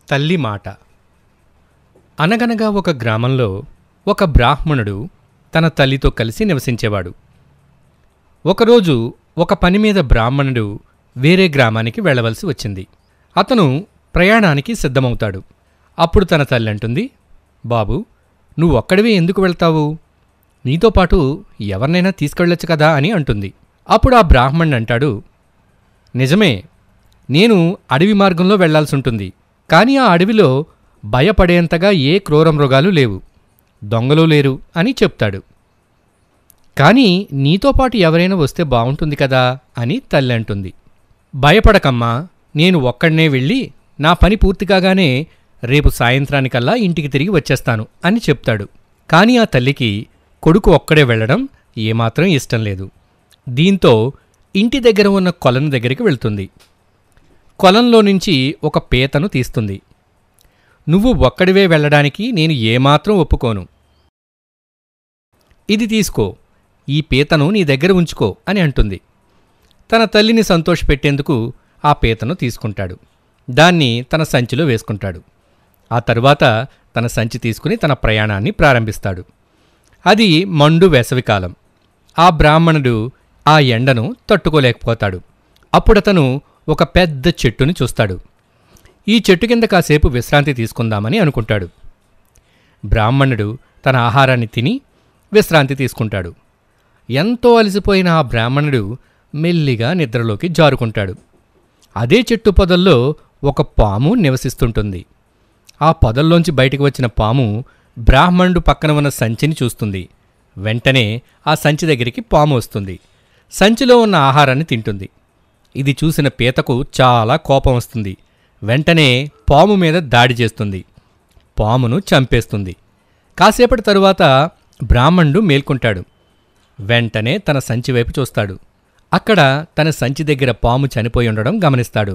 తల్లి మాట. అనగనగా ఒక గ్రామంలో ఒక బ్రాహ్మణుడు తన తల్లితో కలిసి నివసించేవాడు. ఒకరోజు ఒక పని మీద బ్రాహ్మణుడు వేరే గ్రామానికి వెళ్ళవలసి వచ్చింది. అతను ప్రయాణానికి సిద్ధమవుతాడు. అప్పుడు తన తల్లి అంటుంది, బాబూ, నువ్వొక్కడివే ఎందుకు వెళ్తావు? నీతో పాటు ఎవరినైనా తీసుకెళ్ళొచ్చు కదా అని అంటుంది. అప్పుడు ఆ బ్రాహ్మణుడు అంటాడు, నిజమే, నేను అడవి మార్గంలో వెళ్లాల్సుంటుంది. కానీ ఆ అడవిలో భయపడేంతగా ఏ క్రూర మృగాలు లేవు, దొంగలు లేరు అని చెప్తాడు. కానీ నీతో పాటు ఎవరైనా వస్తే బావుంటుంది కదా అని తల్లి అంటుంది. భయపడకమ్మా, నేను ఒక్కడనే వెళ్ళి నా పని పూర్తి కాగానే రేపు సాయంత్రానికల్లా ఇంటికి తిరిగి వచ్చేస్తాను అని చెప్తాడు. కానీ ఆ తల్లికి కొడుకు ఒక్కడే వెళ్లడం ఏమాత్రం ఇష్టం లేదు. దీంతో ఇంటి దగ్గర ఉన్న కొలను దగ్గరికి వెళ్తుంది. కొలంలో నుంచి ఒక పీతను తీస్తుంది. నువ్వు ఒక్కడివే వెళ్ళడానికి నేను ఏమాత్రం ఒప్పుకోను. ఇది తీసుకో, ఈ పీతను నీ దగ్గర ఉంచుకో అని అంటుంది. తన తల్లిని సంతోషపెట్టేందుకు ఆ పీతను తీసుకుంటాడు. దాన్ని తన సంచిలో వేసుకుంటాడు. ఆ తరువాత తన సంచి తీసుకుని తన ప్రయాణాన్ని ప్రారంభిస్తాడు. అది మండు వేసవికాలం. ఆ బ్రాహ్మణుడు ఆ ఎండను తట్టుకోలేకపోతాడు. అప్పుడతను ఒక పెద్ద చెట్టుని చూస్తాడు. ఈ చెట్టు కింద కాసేపు విశ్రాంతి తీసుకుందామని అనుకుంటాడు. బ్రాహ్మణుడు తన ఆహారాన్ని తిని విశ్రాంతి తీసుకుంటాడు. ఎంతో అలసిపోయిన ఆ బ్రాహ్మణుడు మెల్లిగా నిద్రలోకి జారుకుంటాడు. అదే చెట్టు పొదల్లో ఒక పాము నివసిస్తుంటుంది. ఆ పొదల్లోంచి బయటికి వచ్చిన పాము బ్రాహ్మణుడు పక్కన ఉన్న సంచిని చూస్తుంది. వెంటనే ఆ సంచి దగ్గరికి పాము వస్తుంది. సంచిలో ఉన్న ఆహారాన్ని తింటుంది. ఇది చూసిన పీతకు చాలా కోపం వస్తుంది. వెంటనే పాము మీద దాడి చేస్తుంది. పామును చంపేస్తుంది. కాసేపటి తరువాత బ్రాహ్మణుడు మేల్కొంటాడు. వెంటనే తన సంచి వైపు చూస్తాడు. అక్కడ తన సంచి దగ్గర పాము చనిపోయి ఉండడం గమనిస్తాడు.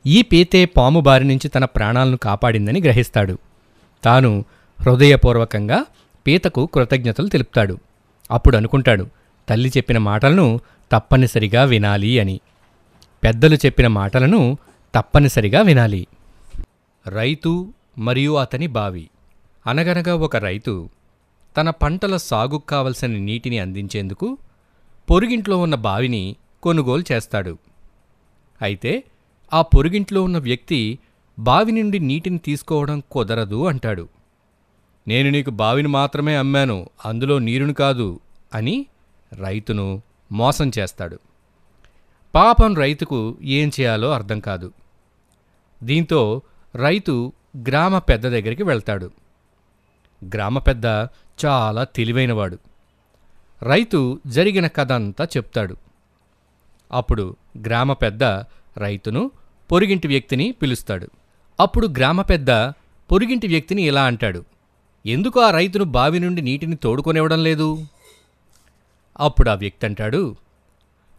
ఈ పీతే పాము బారి నుంచి తన ప్రాణాలను కాపాడిందని గ్రహిస్తాడు. తాను హృదయపూర్వకంగా పీతకు కృతజ్ఞతలు తెలుపుతాడు. అప్పుడు అనుకుంటాడు, తల్లి చెప్పిన మాటలను తప్పనిసరిగా వినాలి అని. పెద్దలు చెప్పిన మాటలను తప్పనిసరిగా వినాలి. రైతు మరియు అతని బావి. అనగనగా ఒక రైతు తన పంటల సాగుకు కావలసిన నీటిని అందించేందుకు పొరుగింట్లో ఉన్న బావిని కొనుగోలు చేస్తాడు. అయితే ఆ పొరుగింట్లో ఉన్న వ్యక్తి బావి నుండి నీటిని తీసుకోవడం కుదరదు అంటాడు. నేను నీకు బావిని మాత్రమే అమ్మాను, అందులో నీరును కాదు అని రైతును మోసం చేస్తాడు. పాపం రైతుకు ఏం చేయాలో అర్థం కాదు. దీంతో రైతు గ్రామ పెద్ద దగ్గరికి వెళ్తాడు. గ్రామ పెద్ద చాలా తెలివైనవాడు. రైతు జరిగిన కథంతా చెప్తాడు. అప్పుడు గ్రామ పెద్ద రైతును పొరుగింటి వ్యక్తిని పిలుస్తాడు. అప్పుడు గ్రామ పెద్ద పొరుగింటి వ్యక్తిని ఇలా అంటాడు, ఎందుకు ఆ రైతును బావి నుండి నీటిని తోడుకొనివ్వడం లేదు? అప్పుడు ఆ వ్యక్తి అంటాడు,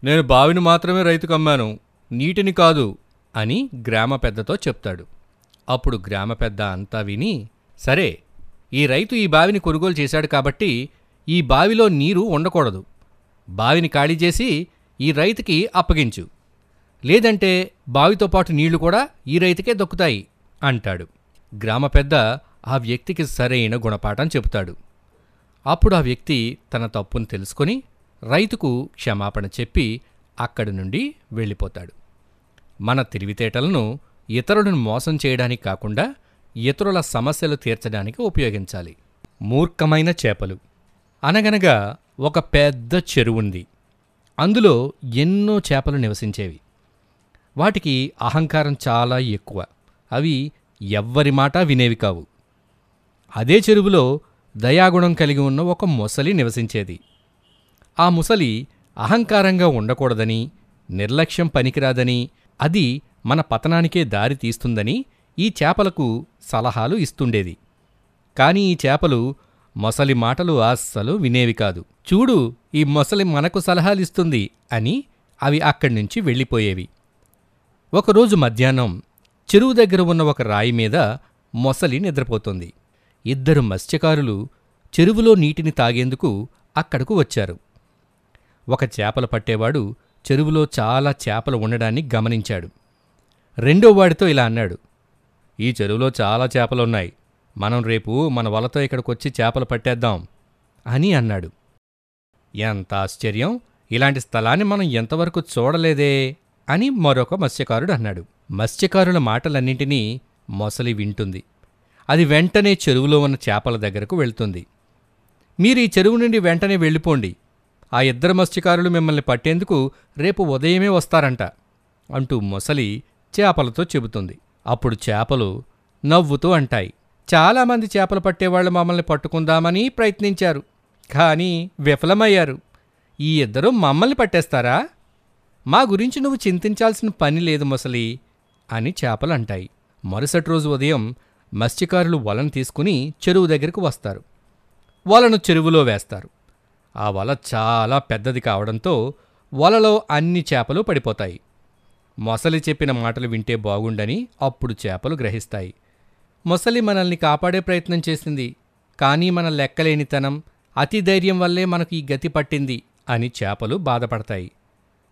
నేను బావిని మాత్రమే రైతుకు అమ్మాను, నీటిని కాదు అని గ్రామ పెద్దతో చెప్తాడు. అప్పుడు గ్రామ పెద్ద అంతా విని, సరే, ఈ రైతు ఈ బావిని కొనుగోలు చేశాడు కాబట్టి ఈ బావిలో నీరు ఉండకూడదు. బావిని ఖాళీ చేసి ఈ రైతుకి అప్పగించు, లేదంటే బావితో పాటు నీళ్లు కూడా ఈ రైతుకే దొక్కుతాయి అంటాడు. గ్రామ పెద్ద ఆ వ్యక్తికి సరైన గుణపాఠం చెబుతాడు. అప్పుడు ఆ వ్యక్తి తన తప్పును తెలుసుకొని రైతుకు క్షమాపణ చెప్పి అక్కడి నుండి వెళ్ళిపోతాడు. మన తెలివితేటలను ఇతరులను మోసం చేయడానికి కాకుండా ఇతరుల సమస్యలు తీర్చడానికి ఉపయోగించాలి. మూర్ఖమైన చేపలు. అనగనగా ఒక పెద్ద చెరువుంది. అందులో ఎన్నో చేపలు నివసించేవి. వాటికి అహంకారం చాలా ఎక్కువ. అవి ఎవ్వరి మాట వినేవి కావు. అదే చెరువులో దయాగుణం కలిగి ఉన్న ఒక మొసలి నివసించేది. ఆ ముసలి అహంకారంగా ఉండకూడదని, నిర్లక్ష్యం పనికిరాదని, అది మన పతనానికే దారి తీస్తుందని ఈ చేపలకు సలహాలు ఇస్తుండేది. కాని ఈ చేపలు మొసలి మాటలు అస్సలు వినేవి కాదు. చూడు, ఈ మొసలి మనకు సలహాలిస్తుంది అని అవి అక్కడ్నుంచి వెళ్ళిపోయేవి. ఒకరోజు మధ్యాహ్నం చెరువు దగ్గర ఉన్న ఒక రాయి మీద మొసలి నిద్రపోతుంది. ఇద్దరు మత్స్యకారులు చెరువులో నీటిని తాగేందుకు అక్కడకు వచ్చారు. ఒక చేపలు పట్టేవాడు చెరువులో చాలా చేపలు ఉండడాన్ని గమనించాడు. రెండోవాడితో ఇలా అన్నాడు, ఈ చెరువులో చాలా చేపలున్నాయి. మనం రేపు మన వలతో ఇక్కడికొచ్చి చేపలు పట్టేద్దాం అని అన్నాడు. ఎంత ఆశ్చర్యం! ఇలాంటి స్థలాన్ని మనం ఎంతవరకు చూడలేదే అని మరొక మత్స్యకారుడు అన్నాడు. మత్స్యకారుల మాటలన్నింటినీ మొసలి వింటుంది. అది వెంటనే చెరువులో ఉన్న చేపల దగ్గరకు వెళ్తుంది. మీరు ఈ చెరువు నుండి వెంటనే వెళ్ళిపోండి. ఆ ఇద్దరు మత్స్యకారులు మిమ్మల్ని పట్టేందుకు రేపు ఉదయమే వస్తారంట అంటూ మొసలి చేపలతో చెబుతుంది. అప్పుడు చేపలు నవ్వుతూ అంటాయి, చాలామంది చేపలు పట్టేవాళ్లు మమ్మల్ని పట్టుకుందామని ప్రయత్నించారు, కానీ విఫలమయ్యారు. ఈ ఇద్దరూ మమ్మల్ని పట్టేస్తారా? మా గురించి నువ్వు చింతించాల్సిన పని లేదు మొసలి అని చేపలు అంటాయి. మరుసటి రోజు ఉదయం మత్స్యకారులు వలను తీసుకుని చెరువు దగ్గరకు వస్తారు. వలను చెరువులో వేస్తారు. ఆ వల చాలా పెద్దది కావడంతో వలలో అన్ని చేపలు పడిపోతాయి. మొసలి చెప్పిన మాటలు వింటే బాగుండని అప్పుడు చేపలు గ్రహిస్తాయి. మొసలి మనల్ని కాపాడే ప్రయత్నం చేసింది, కానీ మన లెక్కలేనితనం, అతి ధైర్యం వల్లే మనకు ఈ గతి పట్టింది అని చేపలు బాధపడతాయి.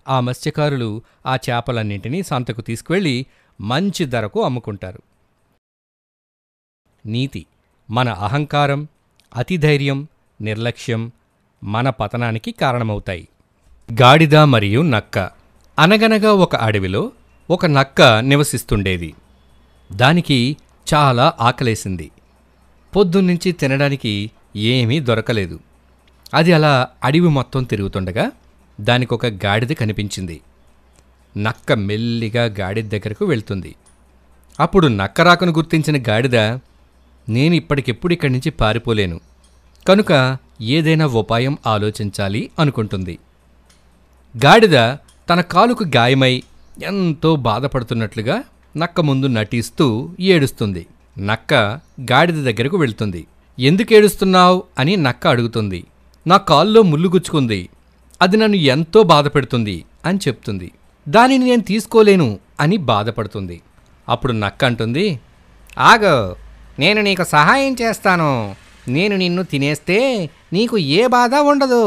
ఆ మత్స్యకారులు ఆ చేపలన్నింటినీ సంతకు తీసుకువెళ్ళి మంచి ధరకు అమ్ముకుంటారు. నీతి: మన అహంకారం, అతిధైర్యం, నిర్లక్ష్యం మన పతనానికి కారణమవుతాయి. గాడిద మరియు నక్క. అనగనగా ఒక అడవిలో ఒక నక్క నివసిస్తుండేది. దానికి చాలా ఆకలేసింది. పొద్దున్నుంచి తినడానికి ఏమీ దొరకలేదు. అది అలా అడవి మొత్తం తిరుగుతుండగా దానికొక గాడిద కనిపించింది. నక్క మెల్లిగా గాడిద దగ్గరకు వెళ్తుంది. అప్పుడు నక్క రాకను గుర్తించిన గాడిద, నేను ఇప్పటికిప్పుడు ఇక్కడి నుంచి పారిపోలేను, కనుక ఏదైనా ఉపాయం ఆలోచించాలి అనుకుంటుంది. గాడిద తన కాలుకు గాయమై ఎంతో బాధపడుతున్నట్లుగా నక్క ముందు నటిస్తూ ఏడుస్తుంది. నక్క గాడిద దగ్గరకు వెళ్తుంది. ఎందుకేడుస్తున్నావు అని నక్క అడుగుతుంది. నా కాల్లో ముళ్ళు గుచ్చుకుంది, అది నన్ను ఎంతో బాధపెడుతుంది అని చెప్తుంది. దానిని నేను తీసుకోలేను అని బాధపడుతుంది. అప్పుడు నక్క అంటుంది, ఆగో, నేను నీకు సహాయం చేస్తాను. నేను నిన్ను తినేస్తే నీకు ఏ బాధ ఉండదు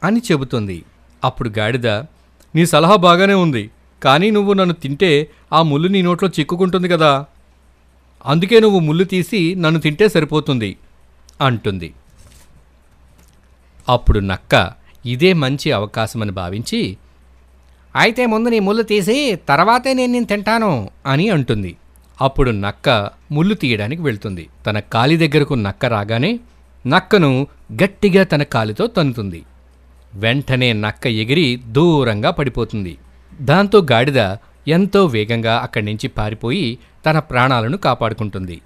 అని చెబుతుంది. అప్పుడు గాడిద, నీ సలహా బాగానే ఉంది, కానీ నువ్వు నన్ను తింటే ఆ ముళ్ళు నీ నోట్లో చిక్కుకుంటుంది కదా, అందుకే నువ్వు ముళ్ళు తీసి నన్ను తింటే సరిపోతుంది అంటుంది. అప్పుడు నక్క ఇదే మంచి అవకాశమని భావించి, అయితే ముందు నీ ముళ్ళు తీసి తర్వాతే నేను నిన్ను తింటాను అని అంటుంది. అప్పుడు నక్క ముళ్ళు తీయడానికి వెళ్తుంది. తన కాలి దగ్గరకు నక్క రాగానే నక్కను గట్టిగా తన కాలితో తన్నుతుంది. వెంటనే నక్క ఎగిరి దూరంగా పడిపోతుంది. దాంతో గాడిద ఎంతో వేగంగా అక్కడి నుంచి పారిపోయి తన ప్రాణాలను కాపాడుకుంటుంది.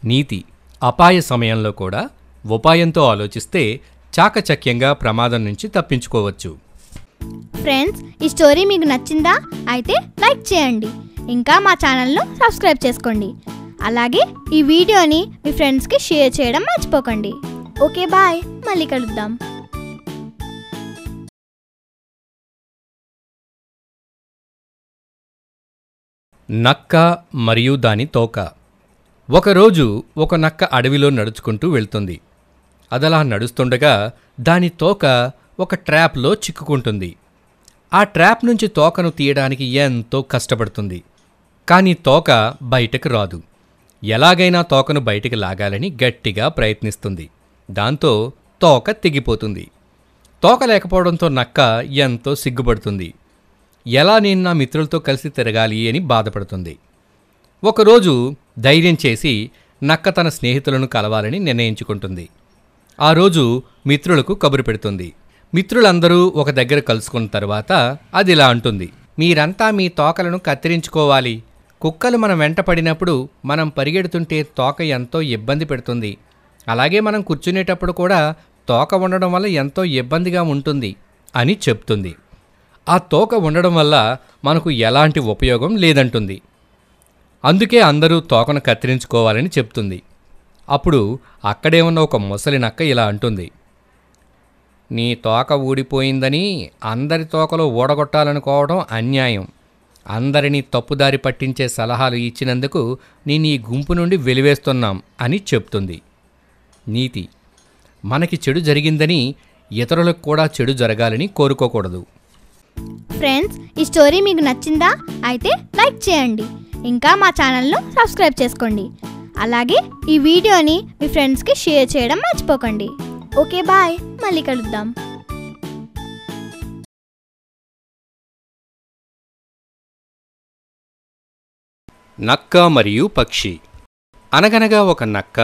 నీతి: అపాయ సమయంలో కూడా ఉపాయంతో ఆలోచిస్తే చాకచక్యంగా ప్రమాదం నుంచి తప్పించుకోవచ్చు. ఫ్రెండ్స్, ఈ స్టోరీ మీకు నచ్చిందా? అయితే లైక్ చేయండి, ఇంకా మా ఛానల్ను సబ్స్క్రైబ్ చేసుకోండి. అలాగే ఈ వీడియోని మీ ఫ్రెండ్స్కి షేర్ చేయడం మర్చిపోకండి. ఓకే, బాయ్, మళ్ళీ కలుద్దాం. నక్క మరియు దాని తోక. ఒకరోజు ఒక నక్క అడవిలో నడుచుకుంటూ వెళ్తుంది. అదలా నడుస్తుండగా దాని తోక ఒక ట్రాప్లో చిక్కుకుంటుంది. ఆ ట్రాప్ నుంచి తోకను తీయడానికి ఎంతో కష్టపడుతుంది, కానీ తోక బయటకు రాదు. ఎలాగైనా తోకను బయటికి లాగాలని గట్టిగా ప్రయత్నిస్తుంది. దాంతో తోక తెగిపోతుంది. తోక లేకపోవడంతో నక్క ఎంతో సిగ్గుపడుతుంది. ఎలా నేను నా మిత్రులతో కలిసి తిరగాలి అని బాధపడుతుంది. ఒకరోజు ధైర్యం చేసి నక్క తన స్నేహితులను కలవాలని నిర్ణయించుకుంటుంది. ఆ రోజు మిత్రులకు కబురు పెడుతుంది. మిత్రులందరూ ఒక దగ్గర కలుసుకున్న తర్వాత అది ఇలా అంటుంది, మీరంతా మీ తోకలను కత్తిరించుకోవాలి. కుక్కలు మనం వెంట పడినప్పుడు మనం పరిగెడుతుంటే తోక ఎంతో ఇబ్బంది పెడుతుంది. అలాగే మనం కూర్చునేటప్పుడు కూడా తోక ఉండడం వల్ల ఎంతో ఇబ్బందిగా ఉంటుంది అని చెప్తుంది. ఆ తోక ఉండడం వల్ల మనకు ఎలాంటి ఉపయోగం లేదంటుంది. అందుకే అందరూ తోకను కత్తిరించుకోవాలని చెప్తుంది. అప్పుడు అక్కడే ఉన్న ఒక ముసలి నక్క ఇలా అంటుంది, నీ తోక ఊడిపోయిందని అందరి తోకలో ఊడగొట్టాలనుకోవడం అన్యాయం. అందరినీ తప్పుదారి పట్టించే సలహాలు ఇచ్చినందుకు నేను ఈ గుంపు నుండి వెలివేస్తున్నాం అని చెప్తుంది. నీతి: మనకి చెడు జరిగిందని ఇతరులకు కూడా చెడు జరగాలని కోరుకోకూడదు. ఫ్రెండ్స్, ఈ స్టోరీ మీకు నచ్చిందా? అయితే లైక్ చేయండి, ఇంకా మా ఛానల్ను సబ్స్క్రైబ్ చేసుకోండి. అలాగే ఈ వీడియోని మీ ఫ్రెండ్స్కి షేర్ చేయడం మర్చిపోకండి. ఓకే బాయ్, మళ్ళీ కలుద్దాం. నక్క మరియు పక్షి. అనగనగా ఒక నక్క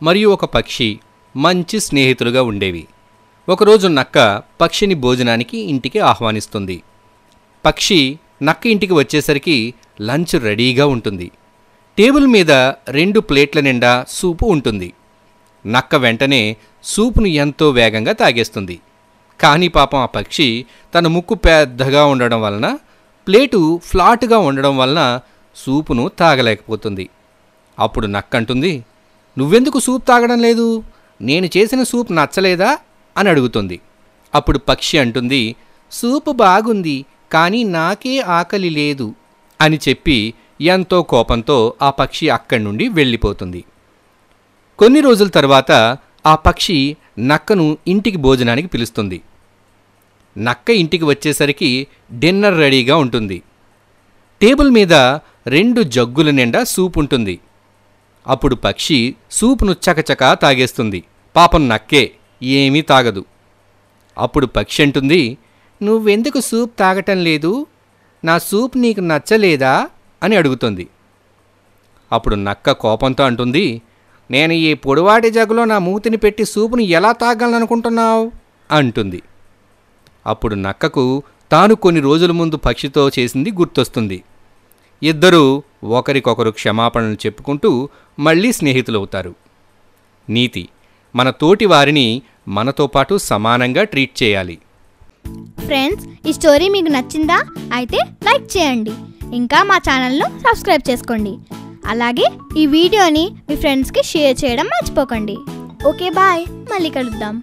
మరియు ఒక పక్షి మంచి స్నేహితులుగా ఉండేవి. ఒకరోజు నక్క పక్షిని భోజనానికి ఇంటికి ఆహ్వానిస్తుంది. పక్షి నక్క ఇంటికి వచ్చేసరికి లంచ్ రెడీగా ఉంటుంది. టేబుల్ మీద 2 ప్లేట్ల నిండా సూపు ఉంటుంది. నక్క వెంటనే సూపును ఎంతో వేగంగా తాగేస్తుంది. కానీ పాపం ఆ పక్షి తన ముక్కు పెద్దగా ఉండడం వలన, ప్లేటు ఫ్లాట్గా ఉండడం వలన సూపును తాగలేకపోతుంది. అప్పుడు నక్క అంటుంది, నువ్వెందుకు సూప్ తాగడం లేదు? నేను చేసిన సూప్ నచ్చలేదా అని అడుగుతుంది. అప్పుడు పక్షి అంటుంది, సూపు బాగుంది, కానీ నాకే ఆకలి లేదు అని చెప్పి ఎంతో కోపంతో ఆ పక్షి అక్కడి నుండి వెళ్ళిపోతుంది. కొన్ని రోజుల తర్వాత ఆ పక్షి నక్కను ఇంటికి భోజనానికి పిలుస్తుంది. నక్క ఇంటికి వచ్చేసరికి డిన్నర్ రెడీగా ఉంటుంది. టేబుల్ మీద 2 జగ్గుల నిండా సూప్ ఉంటుంది. అప్పుడు పక్షి సూపును చకచకా తాగేస్తుంది. పాపం నక్కే ఏమీ తాగదు. అప్పుడు పక్షి అంటుంది, నువ్వెందుకు సూప్ తాగటం లేదు? నా సూప్ నీకు నచ్చలేదా అని అడుగుతుంది. అప్పుడు నక్క కోపంతో అంటుంది, నేను ఈ పొడివాటి జగ్గులో నా మూతిని పెట్టి సూపును ఎలా తాగాలనుకుంటున్నావు అంటుంది. అప్పుడు నక్కకు తాను కొన్ని రోజుల ముందు పక్షితో చేసింది గుర్తొస్తుంది. ఇద్దరూ ఒకరికొకరు క్షమాపణలు చెప్పుకుంటూ మళ్ళీ స్నేహితులవుతారు. నీతి: మన తోటి వారిని మనతో పాటు సమానంగా ట్రీట్ చేయాలి. ఫ్రెండ్స్, ఈ స్టోరీ మీకు నచ్చిందా? అయితే లైక్ చేయండి. ఇంకా మా ఛానల్ను సబ్స్క్రైబ్ చేసుకోండి. అలాగే ఈ వీడియోని మీ ఫ్రెండ్స్కి షేర్ చేయడం మర్చిపోకండి. ఓకే బాయ్, మళ్ళీ కలుద్దాం.